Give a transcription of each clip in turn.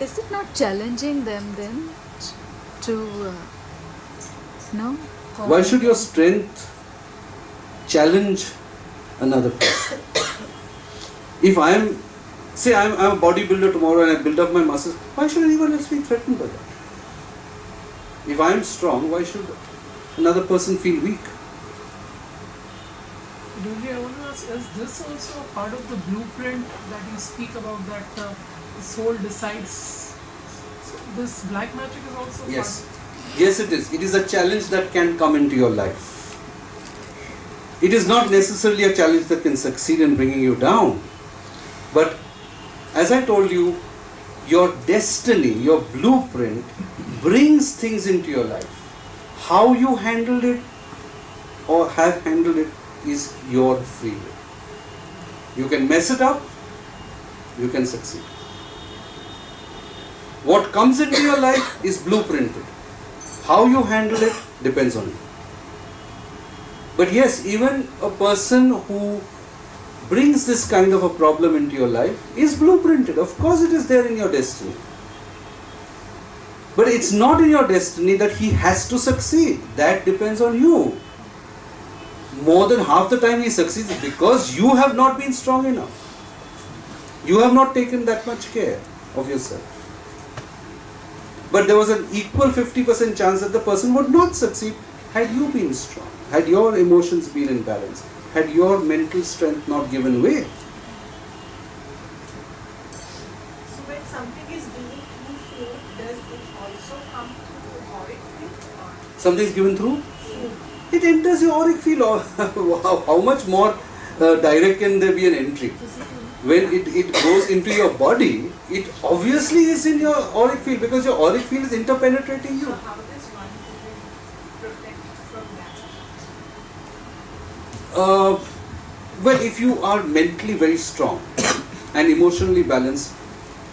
Is it not challenging them then to, no? Why should your strength challenge another person? If I am, say I'm a bodybuilder tomorrow and I build up my muscles, why should anyone else be threatened by that? If I am strong, why should another person feel weak? Guruji, I want to ask, is this also a part of the blueprint that you speak about, that the soul decides? So this black magic is also Yes. part? Yes, it is. It is a challenge that can come into your life. It is not necessarily a challenge that can succeed in bringing you down. But as I told you, your destiny, your blueprint brings things into your life. How you handled it or have handled it is your free will. You can mess it up, you can succeed. What comes into your life is blueprinted. How you handle it depends on you. But yes, even a person who brings this kind of a problem into your life is blueprinted. Of course it is there in your destiny. But it's not in your destiny that he has to succeed. That depends on you. More than half the time he succeeds because you have not been strong enough. You have not taken that much care of yourself. But there was an equal 50% chance that the person would not succeed had you been strong, had your emotions been in balance, had your mental strength not given way. So when something is being through food, does it also come through auric field? Something is given through? It enters your auric field. How much more direct can there be an entry? When it goes into your body, it obviously is in your auric field because your auric field is interpenetrating you. So how does one protect from that? Well, if you are mentally very strong and emotionally balanced,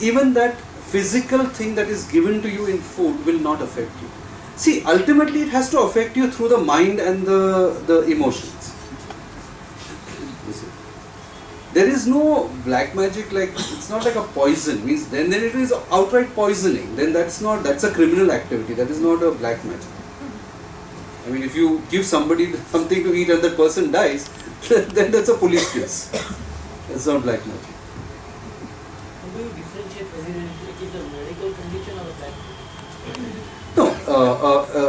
even that physical thing that is given to you in food will not affect you. See, ultimately it has to affect you through the mind and the emotions. You see. There is no black magic, like it's not like a poison. Means then it is outright poisoning. Then that's a criminal activity. That is not a black magic. I mean, if you give somebody something to eat and that person dies, then that's a police case. That's not black magic. How do you differentiate whether it is a medical condition or a black magic? No,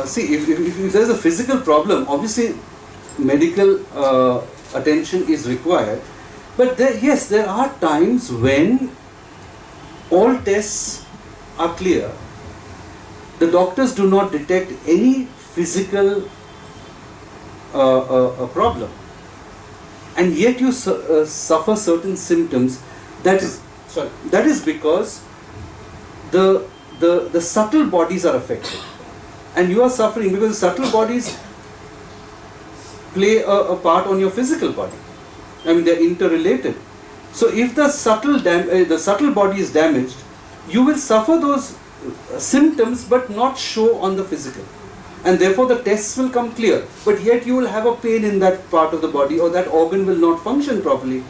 see, if there is a physical problem, obviously medical attention is required. But yes, there are times when all tests are clear. The doctors do not detect any physical problem, and yet you suffer certain symptoms. That is because the subtle bodies are affected, and you are suffering because the subtle bodies play a part on your physical body. I mean, they are interrelated. So if the subtle body is damaged, you will suffer those symptoms but not show on the physical, and therefore the tests will come clear, but yet you will have a pain in that part of the body, or that organ will not function properly,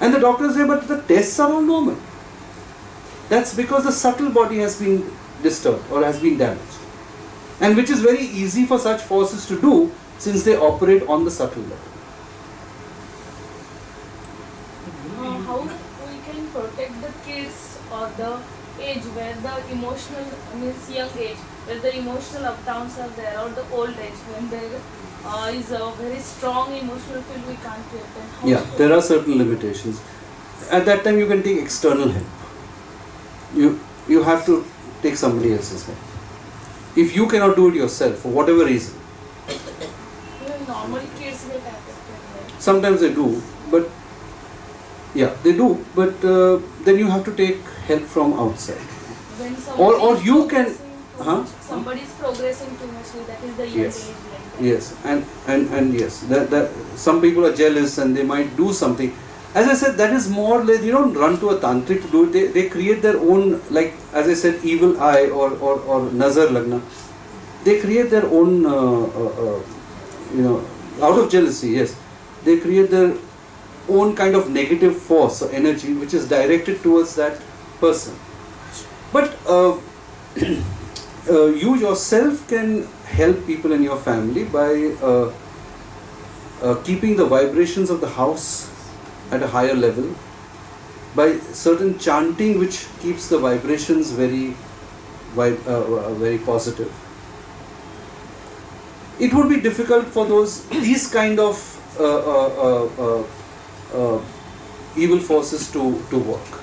and the doctors say, but the tests are all normal. That's because the subtle body has been disturbed or has been damaged, and which is very easy for such forces to do since they operate on the subtle level. How we can protect the kids or the age where the emotional, means young age, where the emotional up downs are there, or the old age when there is a very strong emotional field we can't create. Yeah, there are certain limitations. At that time you can take external help. You have to take somebody else's help. If you cannot do it yourself for whatever reason. Even normal kids get affected, right? Sometimes they do, but yeah, they do, but then you have to take help from outside. When Or you can, somebody is progressing too much, that is the young Yes. age. Like that. Yes, and yes, that some people are jealous and they might do something. As I said, that is more like, you don't run to a tantric to do it. They create their own, like as I said, evil eye or nazar lagna. They create their own, out of jealousy, yes. They create their own kind of negative force or energy which is directed towards that person. But you yourself can help people in your family by keeping the vibrations of the house at a higher level, by certain chanting which keeps the vibrations very positive. It would be difficult for these kind of evil forces to work.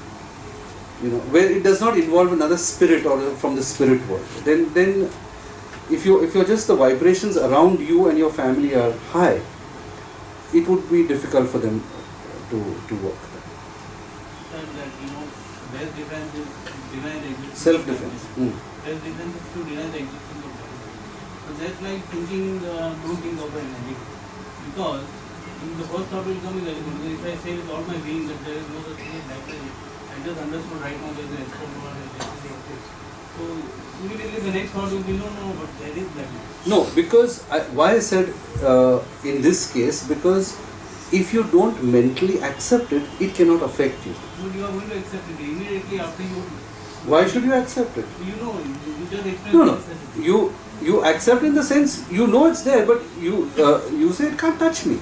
Where it does not involve another spirit or from the spirit world. Then if you're just the vibrations around you and your family are high, it would be difficult for them to work. Self-defense is deny the existence. Self-defense. Self-defense is to deny the existence of body. So that's like thinking, don't think of an energy. Because in the first thought will come is very good. If I say with all my being that there is no such thing as black magic, I just understood right now there is an expert who are so immediately the next thought will be no, but there is black magic. No, because why I said in this case, because if you don't mentally accept it, it cannot affect you. But you are going to accept it immediately after you. Why should you accept it? You just explain. No. You accept in the sense you know it's there, but you say it can't touch me.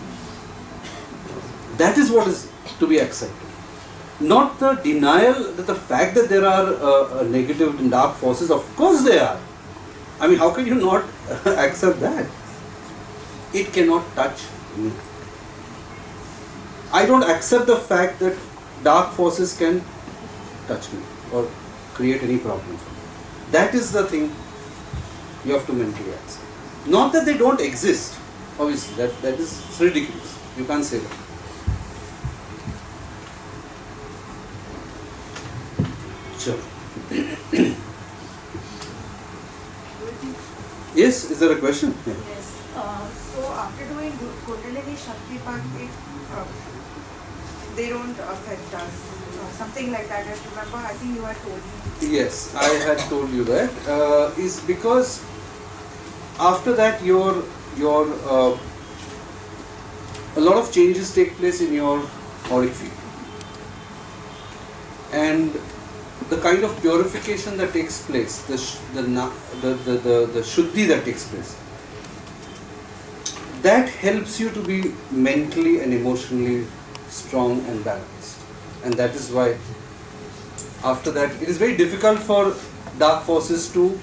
That is what is to be accepted. Not the denial that the fact that there are negative and dark forces. Of course they are. I mean, how can you not accept that? It cannot touch me. I don't accept the fact that dark forces can touch me or create any problem for me. That is the thing you have to mentally accept. Not that they don't exist. Obviously, that is ridiculous. You can't say that. Sure. Yes, is there a question? Yeah. Yes. So after doing Kundalini Shaktipat, they don't affect us. Something like that. I remember, I think you had told me. Yes, I had told you that. Is because after that a lot of changes take place in your auric field, and the kind of purification that takes place, the shuddhi that takes place, that helps you to be mentally and emotionally strong and balanced. And that is why after that it is very difficult for dark forces to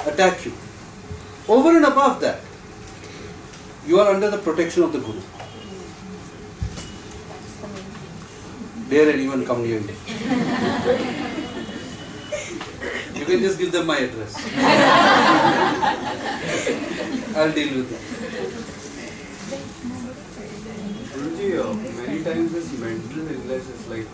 attack you. Over and above that, you are under the protection of the Guru. Dare anyone come near you. You can just give them my address. I'll deal with it. Guruji, many times this mental illness is like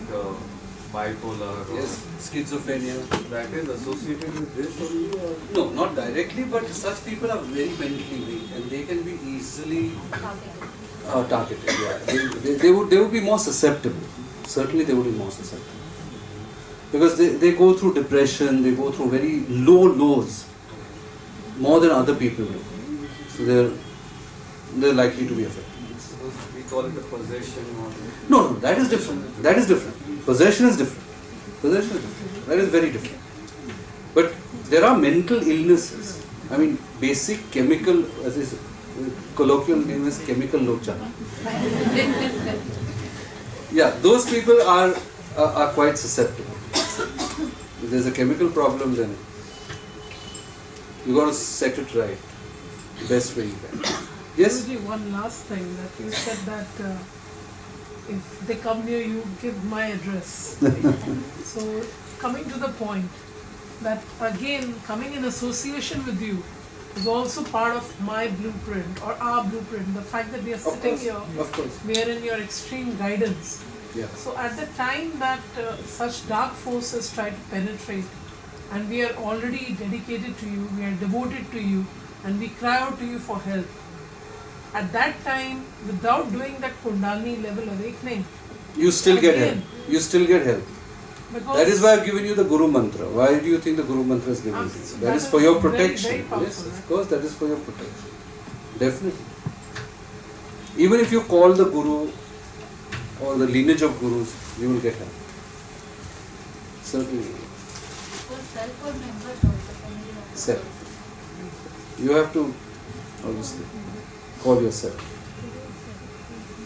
bipolar or Schizophrenia. that is associated with this only or? No, not directly, but such people are very mentally weak and they can be easily targeted. Yeah. They would be more susceptible. Certainly they would be more susceptible. Because they go through depression, they go through very low lows, more than other people do. So they're likely to be affected. So we call it a possession or? No, that is different. That is different. Possession is different. Possession is different. That is very different. But there are mental illnesses. I mean, basic chemical, as is colloquial name is chemical locha. Yeah, those people are quite susceptible. If there's a chemical problem, then you got to set it right, the best way you can. Yes. Guruji, one last thing that you said that if they come near you, give my address. So coming to the point that again coming in association with you is also part of my blueprint or our blueprint. The fact that we are sitting here, Of course. we are in your extreme guidance. Yeah. So at the time that such dark forces try to penetrate and we are already dedicated to you, we are devoted to you and we cry out to you for help. At that time, without doing that Kundalini level awakening, You still get help. Again. You still get help. because That is why I've given you the Guru Mantra. Why do you think the Guru Mantra is given to you? That is for your Very, protection. very powerful, Yes, of right? course, that is for your protection. Definitely. Even if you call the Guru or the lineage of Gurus, you will get help. Certainly. Because self or members also, family members Self. also? You have to obviously call yourself.